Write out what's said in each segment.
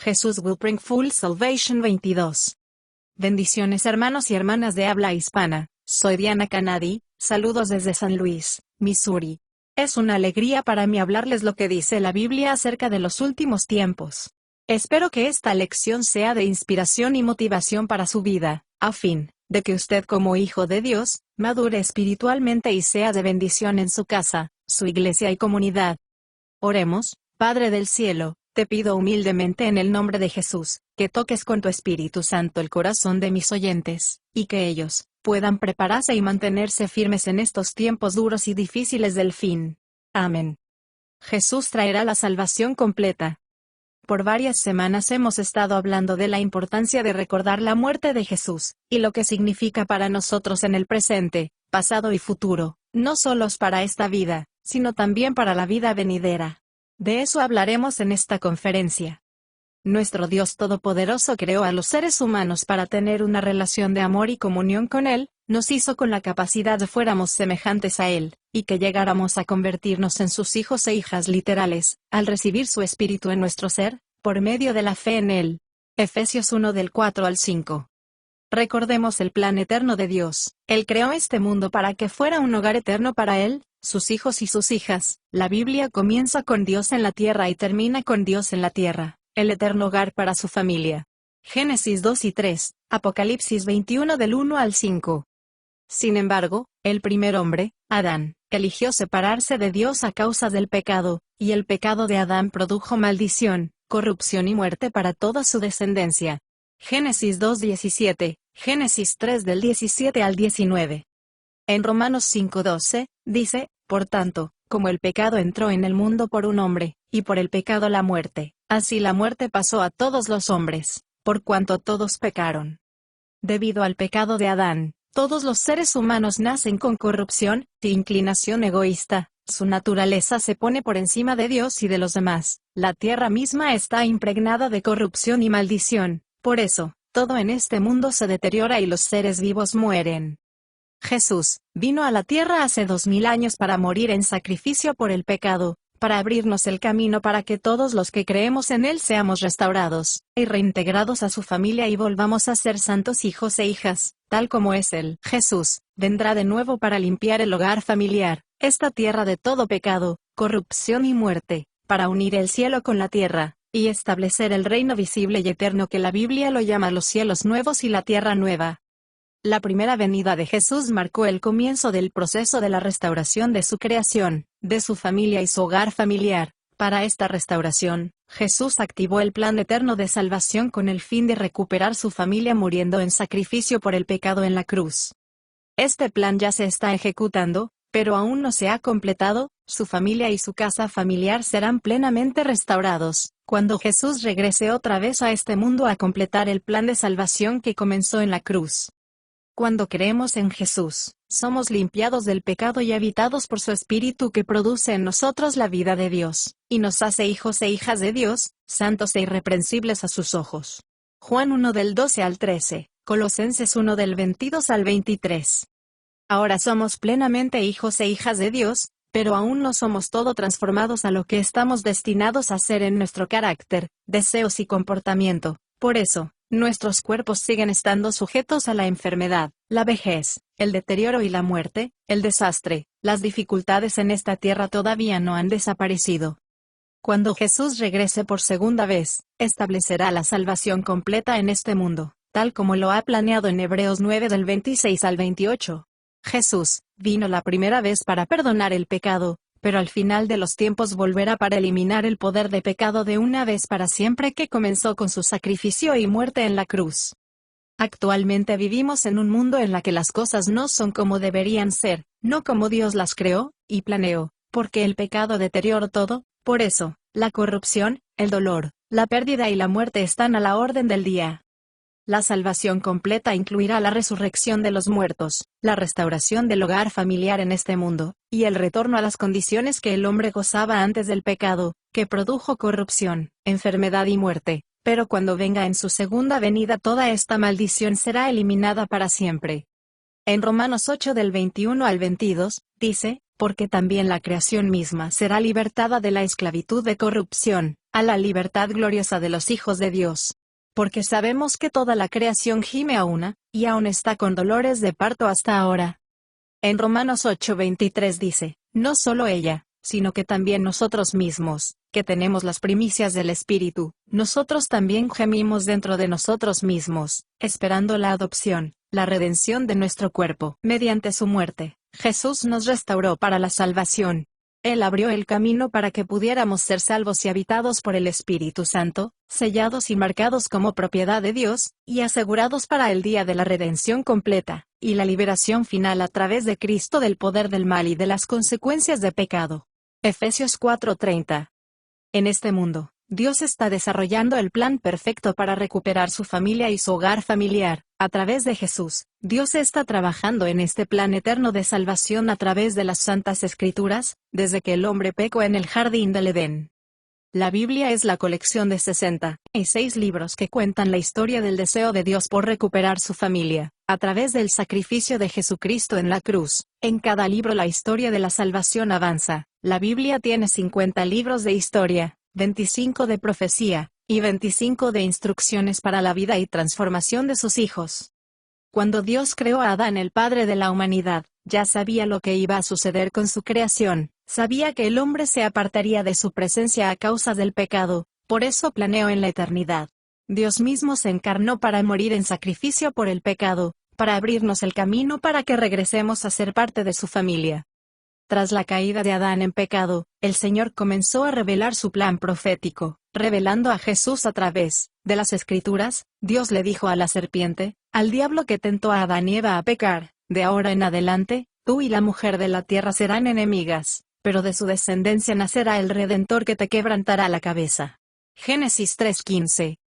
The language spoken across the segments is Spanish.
Jesus will bring full salvation 22. Bendiciones hermanos y hermanas de habla hispana, soy Diana Canadi, saludos desde San Luis, Missouri. Es una alegría para mí hablarles lo que dice la Biblia acerca de los últimos tiempos. Espero que esta lección sea de inspiración y motivación para su vida, a fin de que usted como hijo de Dios, madure espiritualmente y sea de bendición en su casa, su iglesia y comunidad. Oremos. Padre del cielo, te pido humildemente en el nombre de Jesús, que toques con tu Espíritu Santo el corazón de mis oyentes, y que ellos puedan prepararse y mantenerse firmes en estos tiempos duros y difíciles del fin. Amén. Jesús traerá la salvación completa. Por varias semanas hemos estado hablando de la importancia de recordar la muerte de Jesús, y lo que significa para nosotros en el presente, pasado y futuro, no solos para esta vida, sino también para la vida venidera. De eso hablaremos en esta conferencia. Nuestro Dios Todopoderoso creó a los seres humanos para tener una relación de amor y comunión con Él, nos hizo con la capacidad de fuéramos semejantes a Él, y que llegáramos a convertirnos en sus hijos e hijas literales, al recibir su Espíritu en nuestro ser, por medio de la fe en Él. Efesios 1 del 4 al 5. Recordemos el plan eterno de Dios. Él creó este mundo para que fuera un hogar eterno para Él, sus hijos y sus hijas. La Biblia comienza con Dios en la tierra y termina con Dios en la tierra, el eterno hogar para su familia. Génesis 2 y 3, Apocalipsis 21 del 1 al 5. Sin embargo, el primer hombre, Adán, eligió separarse de Dios a causa del pecado, y el pecado de Adán produjo maldición, corrupción y muerte para toda su descendencia. Génesis 2:17, Génesis 3 del 17 al 19. En Romanos 5:12, dice, por tanto, como el pecado entró en el mundo por un hombre, y por el pecado la muerte, así la muerte pasó a todos los hombres, por cuanto todos pecaron. Debido al pecado de Adán, todos los seres humanos nacen con corrupción e inclinación egoísta, su naturaleza se pone por encima de Dios y de los demás, la tierra misma está impregnada de corrupción y maldición, por eso, todo en este mundo se deteriora y los seres vivos mueren. Jesús vino a la tierra hace 2000 años para morir en sacrificio por el pecado, para abrirnos el camino para que todos los que creemos en Él seamos restaurados, y reintegrados a su familia y volvamos a ser santos hijos e hijas, tal como es Él. Jesús vendrá de nuevo para limpiar el hogar familiar, esta tierra de todo pecado, corrupción y muerte, para unir el cielo con la tierra, y establecer el reino visible y eterno que la Biblia lo llama los cielos nuevos y la tierra nueva. La primera venida de Jesús marcó el comienzo del proceso de la restauración de su creación, de su familia y su hogar familiar. Para esta restauración, Jesús activó el plan eterno de salvación con el fin de recuperar su familia muriendo en sacrificio por el pecado en la cruz. Este plan ya se está ejecutando, pero aún no se ha completado. Su familia y su casa familiar serán plenamente restaurados, cuando Jesús regrese otra vez a este mundo a completar el plan de salvación que comenzó en la cruz. Cuando creemos en Jesús, somos limpiados del pecado y habitados por su Espíritu que produce en nosotros la vida de Dios, y nos hace hijos e hijas de Dios, santos e irreprensibles a sus ojos. Juan 1 del 12 al 13, Colosenses 1 del 22 al 23. Ahora somos plenamente hijos e hijas de Dios, pero aún no somos todo transformados a lo que estamos destinados a ser en nuestro carácter, deseos y comportamiento. Por eso, nuestros cuerpos siguen estando sujetos a la enfermedad, la vejez, el deterioro y la muerte, el desastre. Las dificultades en esta tierra todavía no han desaparecido. Cuando Jesús regrese por segunda vez, establecerá la salvación completa en este mundo, tal como lo ha planeado en Hebreos 9 del 26 al 28. Jesús vino la primera vez para perdonar el pecado, pero al final de los tiempos volverá para eliminar el poder de pecado de una vez para siempre que comenzó con su sacrificio y muerte en la cruz. Actualmente vivimos en un mundo en el que las cosas no son como deberían ser, no como Dios las creó y planeó, porque el pecado deterioró todo. Por eso, la corrupción, el dolor, la pérdida y la muerte están a la orden del día. La salvación completa incluirá la resurrección de los muertos, la restauración del hogar familiar en este mundo, y el retorno a las condiciones que el hombre gozaba antes del pecado, que produjo corrupción, enfermedad y muerte. Pero cuando venga en su segunda venida toda esta maldición será eliminada para siempre. En Romanos 8 del 21 al 22, dice, porque también la creación misma será libertada de la esclavitud de corrupción, a la libertad gloriosa de los hijos de Dios. Porque sabemos que toda la creación gime a una, y aún está con dolores de parto hasta ahora. En Romanos 8:23 dice, no solo ella, sino que también nosotros mismos, que tenemos las primicias del Espíritu, nosotros también gemimos dentro de nosotros mismos, esperando la adopción, la redención de nuestro cuerpo. Mediante su muerte, Jesús nos restauró para la salvación. Él abrió el camino para que pudiéramos ser salvos y habitados por el Espíritu Santo, sellados y marcados como propiedad de Dios, y asegurados para el día de la redención completa, y la liberación final a través de Cristo del poder del mal y de las consecuencias de pecado. Efesios 4:30. En este mundo, Dios está desarrollando el plan perfecto para recuperar su familia y su hogar familiar. A través de Jesús, Dios está trabajando en este plan eterno de salvación a través de las Santas Escrituras, desde que el hombre pecó en el jardín del Edén. La Biblia es la colección de 66 libros que cuentan la historia del deseo de Dios por recuperar su familia, a través del sacrificio de Jesucristo en la cruz. En cada libro la historia de la salvación avanza. La Biblia tiene 50 libros de historia, 25 de profecía, y 25 de instrucciones para la vida y transformación de sus hijos. Cuando Dios creó a Adán, el padre de la humanidad, ya sabía lo que iba a suceder con su creación, sabía que el hombre se apartaría de su presencia a causa del pecado, por eso planeó en la eternidad. Dios mismo se encarnó para morir en sacrificio por el pecado, para abrirnos el camino para que regresemos a ser parte de su familia. Tras la caída de Adán en pecado, el Señor comenzó a revelar su plan profético, revelando a Jesús a través de las Escrituras. Dios le dijo a la serpiente, al diablo que tentó a Adán y Eva a pecar, de ahora en adelante, tú y la mujer de la tierra serán enemigas, pero de su descendencia nacerá el Redentor que te quebrantará la cabeza. Génesis 3:15.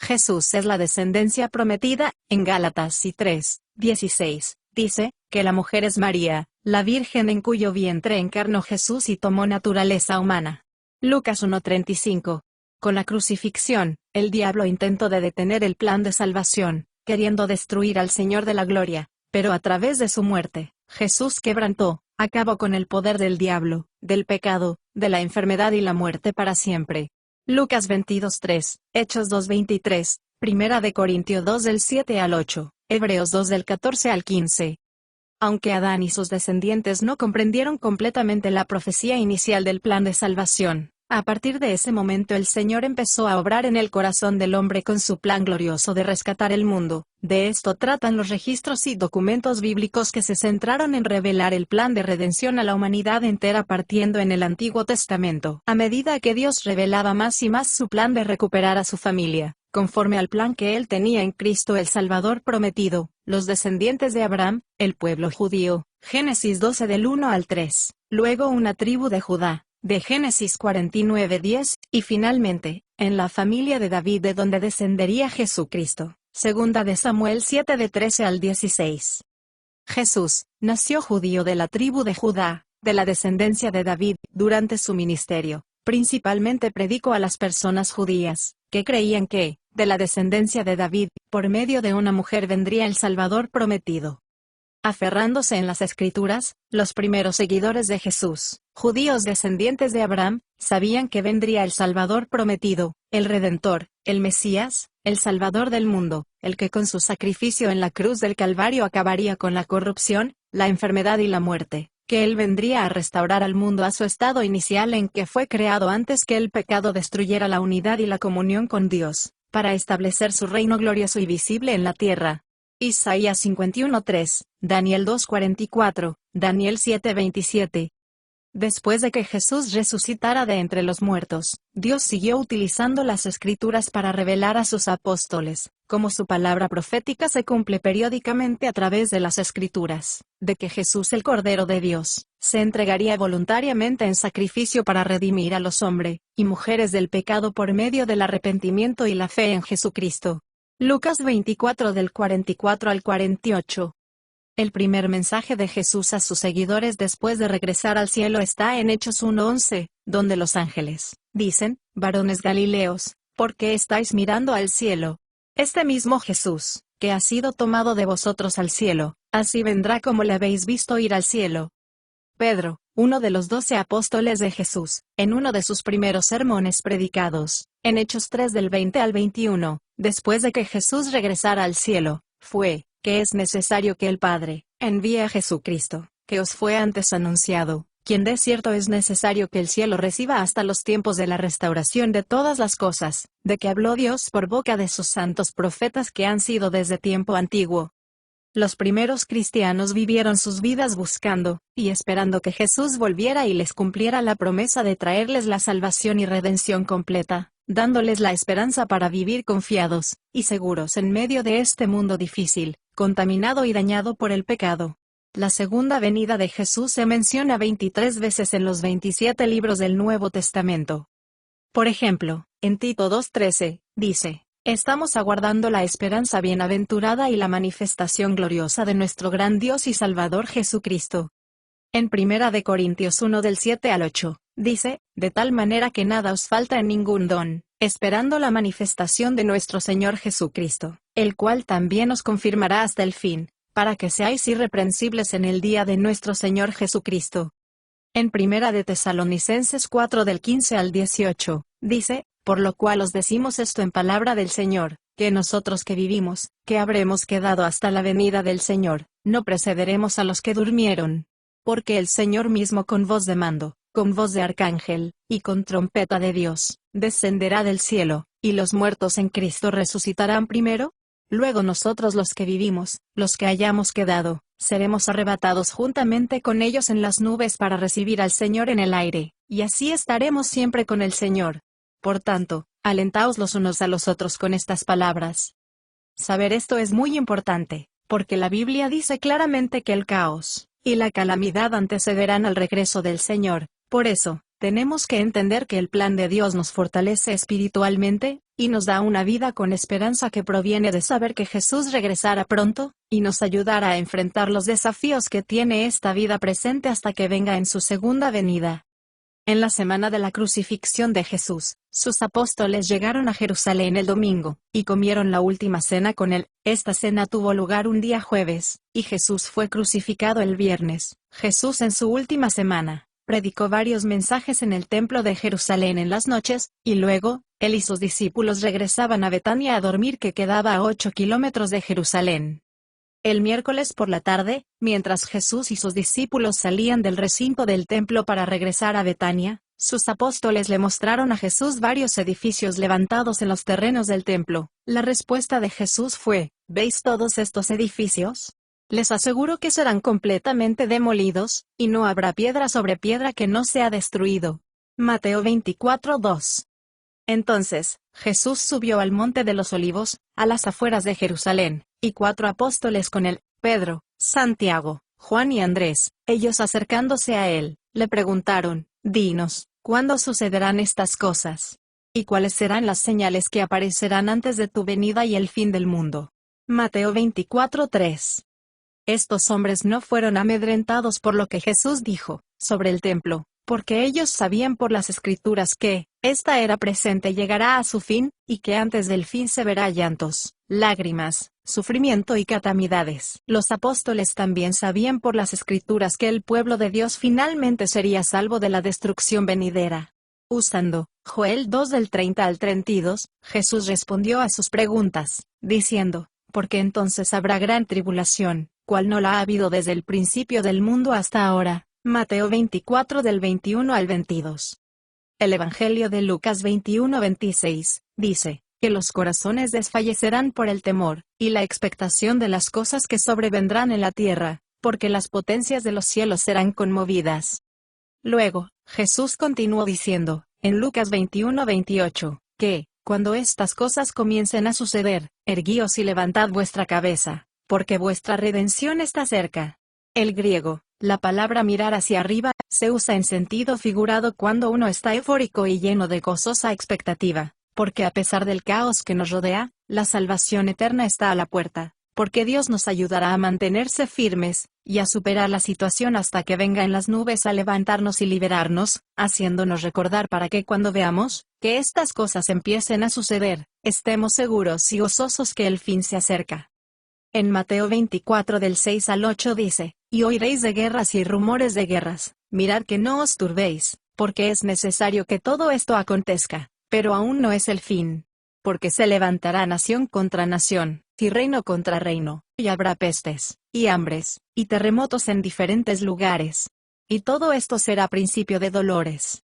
Jesús es la descendencia prometida. En Gálatas 3:16, dice, que la mujer es María, la Virgen en cuyo vientre encarnó Jesús y tomó naturaleza humana. Lucas 1:35. Con la crucifixión, el diablo intentó de detener el plan de salvación, queriendo destruir al Señor de la gloria, pero a través de su muerte, Jesús acabó con el poder del diablo, del pecado, de la enfermedad y la muerte para siempre. Lucas 22:3, Hechos 2:23, Primera de Corintios 2 del 7 al 8, Hebreos 2 del 14 al 15. Aunque Adán y sus descendientes no comprendieron completamente la profecía inicial del plan de salvación, a partir de ese momento el Señor empezó a obrar en el corazón del hombre con su plan glorioso de rescatar el mundo. De esto tratan los registros y documentos bíblicos que se centraron en revelar el plan de redención a la humanidad entera partiendo en el Antiguo Testamento. A medida que Dios revelaba más y más su plan de recuperar a su familia, conforme al plan que Él tenía en Cristo el Salvador prometido, los descendientes de Abraham, el pueblo judío, Génesis 12 del 1 al 3, luego una tribu de Judá, de Génesis 49:10, y finalmente, en la familia de David de donde descendería Jesucristo, segunda de Samuel 7 de 13 al 16. Jesús, nació judío de la tribu de Judá, de la descendencia de David. Durante su ministerio, principalmente predicó a las personas judías, que creían que, de la descendencia de David, por medio de una mujer vendría el Salvador prometido. Aferrándose en las Escrituras, los primeros seguidores de Jesús, judíos descendientes de Abraham, sabían que vendría el Salvador prometido, el Redentor, el Mesías, el Salvador del mundo, el que con su sacrificio en la cruz del Calvario acabaría con la corrupción, la enfermedad y la muerte, que Él vendría a restaurar al mundo a su estado inicial en que fue creado antes que el pecado destruyera la unidad y la comunión con Dios, para establecer su reino glorioso y visible en la tierra. Isaías 51:3, Daniel 2:44, Daniel 7:27. Después de que Jesús resucitara de entre los muertos, Dios siguió utilizando las Escrituras para revelar a sus apóstoles, como su palabra profética se cumple periódicamente a través de las Escrituras, de que Jesús el Cordero de Dios, se entregaría voluntariamente en sacrificio para redimir a los hombres y mujeres del pecado por medio del arrepentimiento y la fe en Jesucristo. Lucas 24 del 44 al 48. El primer mensaje de Jesús a sus seguidores después de regresar al cielo está en Hechos 1:11, donde los ángeles dicen, varones galileos, ¿por qué estáis mirando al cielo? Este mismo Jesús, que ha sido tomado de vosotros al cielo, así vendrá como le habéis visto ir al cielo. Pedro, uno de los 12 apóstoles de Jesús, en uno de sus primeros sermones predicados, en Hechos 3 del 20 al 21, después de que Jesús regresara al cielo, fue, que es necesario que el Padre envíe a Jesucristo, que os fue antes anunciado, quien de cierto es necesario que el cielo reciba hasta los tiempos de la restauración de todas las cosas, de que habló Dios por boca de sus santos profetas que han sido desde tiempo antiguo. Los primeros cristianos vivieron sus vidas buscando y esperando que Jesús volviera y les cumpliera la promesa de traerles la salvación y redención completa, dándoles la esperanza para vivir confiados y seguros en medio de este mundo difícil, contaminado y dañado por el pecado. La segunda venida de Jesús se menciona 23 veces en los 27 libros del Nuevo Testamento. Por ejemplo, en Tito 2:13, dice: estamos aguardando la esperanza bienaventurada y la manifestación gloriosa de nuestro gran Dios y Salvador Jesucristo. En 1 de Corintios 1 del 7 al 8, dice: de tal manera que nada os falta en ningún don, esperando la manifestación de nuestro Señor Jesucristo, el cual también os confirmará hasta el fin, para que seáis irreprensibles en el día de nuestro Señor Jesucristo. En 1 de Tesalonicenses 4 del 15 al 18, dice: por lo cual os decimos esto en palabra del Señor, que nosotros que vivimos, que habremos quedado hasta la venida del Señor, no precederemos a los que durmieron. Porque el Señor mismo con voz de mando, con voz de arcángel, y con trompeta de Dios, descenderá del cielo, y los muertos en Cristo resucitarán primero. Luego nosotros los que vivimos, los que hayamos quedado, seremos arrebatados juntamente con ellos en las nubes para recibir al Señor en el aire, y así estaremos siempre con el Señor. Por tanto, alentaos los unos a los otros con estas palabras. Saber esto es muy importante, porque la Biblia dice claramente que el caos y la calamidad antecederán al regreso del Señor. Por eso, tenemos que entender que el plan de Dios nos fortalece espiritualmente, y nos da una vida con esperanza que proviene de saber que Jesús regresará pronto, y nos ayudará a enfrentar los desafíos que tiene esta vida presente hasta que venga en su segunda venida. En la semana de la crucifixión de Jesús, sus apóstoles llegaron a Jerusalén el domingo, y comieron la última cena con él. Esta cena tuvo lugar un día jueves, y Jesús fue crucificado el viernes. Jesús en su última semana predicó varios mensajes en el templo de Jerusalén en las noches, y luego, él y sus discípulos regresaban a Betania a dormir, que quedaba a 8 kilómetros de Jerusalén. El miércoles por la tarde, mientras Jesús y sus discípulos salían del recinto del templo para regresar a Betania, sus apóstoles le mostraron a Jesús varios edificios levantados en los terrenos del templo. La respuesta de Jesús fue: ¿veis todos estos edificios? Les aseguro que serán completamente demolidos, y no habrá piedra sobre piedra que no sea destruido. Mateo 24:2. Entonces, Jesús subió al monte de los Olivos, a las afueras de Jerusalén, y 4 apóstoles con él, Pedro, Santiago, Juan y Andrés. Ellos acercándose a él, le preguntaron: dinos, ¿cuándo sucederán estas cosas? ¿Y cuáles serán las señales que aparecerán antes de tu venida y el fin del mundo? Mateo 24:3. Estos hombres no fueron amedrentados por lo que Jesús dijo sobre el templo, porque ellos sabían por las Escrituras que esta era presente y llegará a su fin, y que antes del fin se verá llantos, lágrimas, sufrimiento y calamidades. Los apóstoles también sabían por las Escrituras que el pueblo de Dios finalmente sería salvo de la destrucción venidera. Usando Joel 2 del 30 al 32, Jesús respondió a sus preguntas, diciendo: porque entonces habrá gran tribulación, cual no la ha habido desde el principio del mundo hasta ahora. Mateo 24 del 21 al 22. El Evangelio de Lucas 21-26, dice, que los corazones desfallecerán por el temor, y la expectación de las cosas que sobrevendrán en la tierra, porque las potencias de los cielos serán conmovidas. Luego, Jesús continuó diciendo, en Lucas 21-28, que, cuando estas cosas comiencen a suceder, erguíos y levantad vuestra cabeza, porque vuestra redención está cerca. El griego, la palabra mirar hacia arriba, se usa en sentido figurado cuando uno está eufórico y lleno de gozosa expectativa, porque a pesar del caos que nos rodea, la salvación eterna está a la puerta, porque Dios nos ayudará a mantenerse firmes, y a superar la situación hasta que venga en las nubes a levantarnos y liberarnos, haciéndonos recordar para que cuando veamos que estas cosas empiecen a suceder, estemos seguros y gozosos que el fin se acerca. En Mateo 24 del 6 al 8 dice, y oiréis de guerras y rumores de guerras, mirad que no os turbéis, porque es necesario que todo esto acontezca, pero aún no es el fin. Porque se levantará nación contra nación, y reino contra reino, y habrá pestes, y hambres, y terremotos en diferentes lugares. Y todo esto será principio de dolores.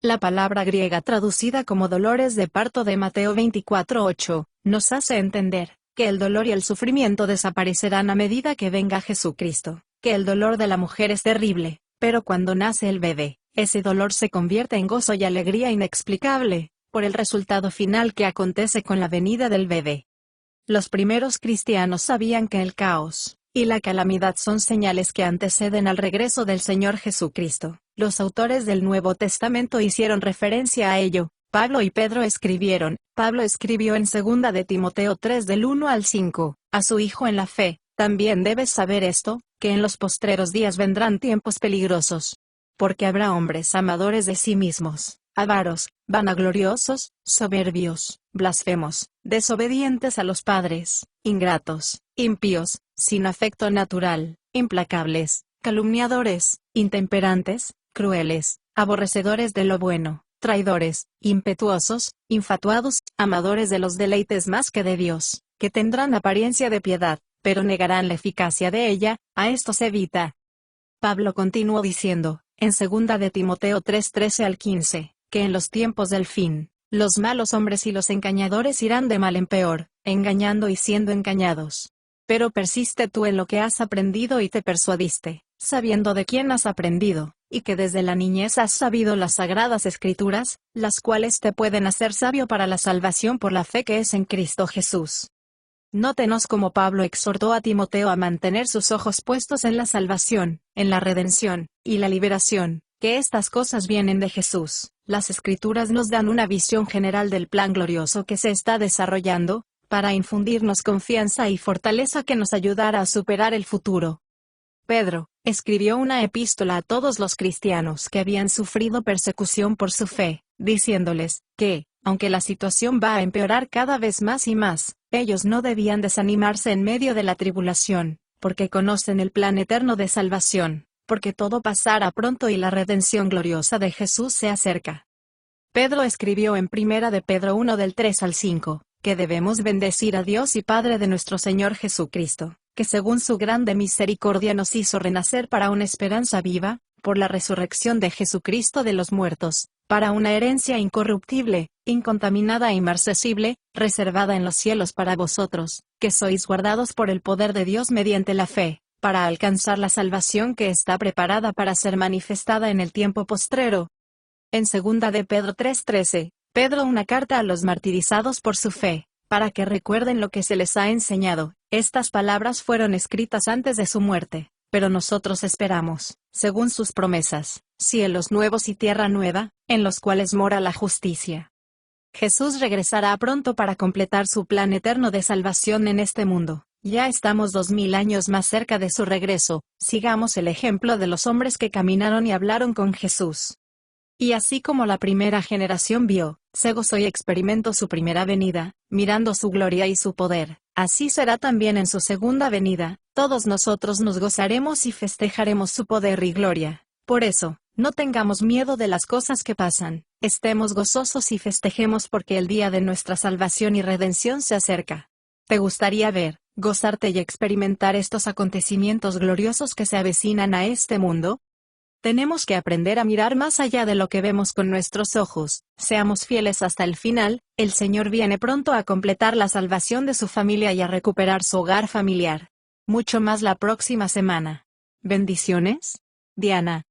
La palabra griega traducida como dolores de parto de Mateo 24:8, nos hace entender que el dolor y el sufrimiento desaparecerán a medida que venga Jesucristo, que el dolor de la mujer es terrible, pero cuando nace el bebé, ese dolor se convierte en gozo y alegría inexplicable, por el resultado final que acontece con la venida del bebé. Los primeros cristianos sabían que el caos y la calamidad son señales que anteceden al regreso del Señor Jesucristo. Los autores del Nuevo Testamento hicieron referencia a ello. Pablo y Pedro escribieron. Pablo escribió en 2 de Timoteo 3 del 1 al 5, a su hijo en la fe, también debes saber esto, que en los postreros días vendrán tiempos peligrosos. Porque habrá hombres amadores de sí mismos, avaros, vanagloriosos, soberbios, blasfemos, desobedientes a los padres, ingratos, impíos, sin afecto natural, implacables, calumniadores, intemperantes, crueles, aborrecedores de lo bueno, traidores, impetuosos, infatuados, amadores de los deleites más que de Dios, que tendrán apariencia de piedad, pero negarán la eficacia de ella, a estos evita. Pablo continuó diciendo, en 2 de Timoteo 3:13 al 15, que en los tiempos del fin, los malos hombres y los engañadores irán de mal en peor, engañando y siendo engañados. Pero persiste tú en lo que has aprendido y te persuadiste, sabiendo de quién has aprendido, y que desde la niñez has sabido las sagradas escrituras, las cuales te pueden hacer sabio para la salvación por la fe que es en Cristo Jesús. Nótenos como Pablo exhortó a Timoteo a mantener sus ojos puestos en la salvación, en la redención, y la liberación, que estas cosas vienen de Jesús. Las Escrituras nos dan una visión general del plan glorioso que se está desarrollando, para infundirnos confianza y fortaleza que nos ayudará a superar el futuro. Pedro escribió una epístola a todos los cristianos que habían sufrido persecución por su fe, diciéndoles que, aunque la situación va a empeorar cada vez más y más, ellos no debían desanimarse en medio de la tribulación, porque conocen el plan eterno de salvación, porque todo pasará pronto y la redención gloriosa de Jesús se acerca. Pedro escribió en 1 de Pedro 1 del 3 al 5, que debemos bendecir a Dios y Padre de nuestro Señor Jesucristo, que según su grande misericordia nos hizo renacer para una esperanza viva, por la resurrección de Jesucristo de los muertos, para una herencia incorruptible, incontaminada e inmarcesible, reservada en los cielos para vosotros, que sois guardados por el poder de Dios mediante la fe, para alcanzar la salvación que está preparada para ser manifestada en el tiempo postrero. En 2 de Pedro 3:13, Pedro una carta a los martirizados por su fe, para que recuerden lo que se les ha enseñado. Estas palabras fueron escritas antes de su muerte, pero nosotros esperamos, según sus promesas, cielos nuevos y tierra nueva, en los cuales mora la justicia. Jesús regresará pronto para completar su plan eterno de salvación en este mundo. Ya estamos 2000 años más cerca de su regreso. Sigamos el ejemplo de los hombres que caminaron y hablaron con Jesús. Y así como la primera generación vio, se gozó y experimentó su primera venida, mirando su gloria y su poder, así será también en su segunda venida. Todos nosotros nos gozaremos y festejaremos su poder y gloria. Por eso, no tengamos miedo de las cosas que pasan, estemos gozosos y festejemos porque el día de nuestra salvación y redención se acerca. ¿Te gustaría ver, gozarte y experimentar estos acontecimientos gloriosos que se avecinan a este mundo? Tenemos que aprender a mirar más allá de lo que vemos con nuestros ojos. Seamos fieles hasta el final. El Señor viene pronto a completar la salvación de su familia y a recuperar su hogar familiar. Mucho más la próxima semana. Bendiciones. Diana.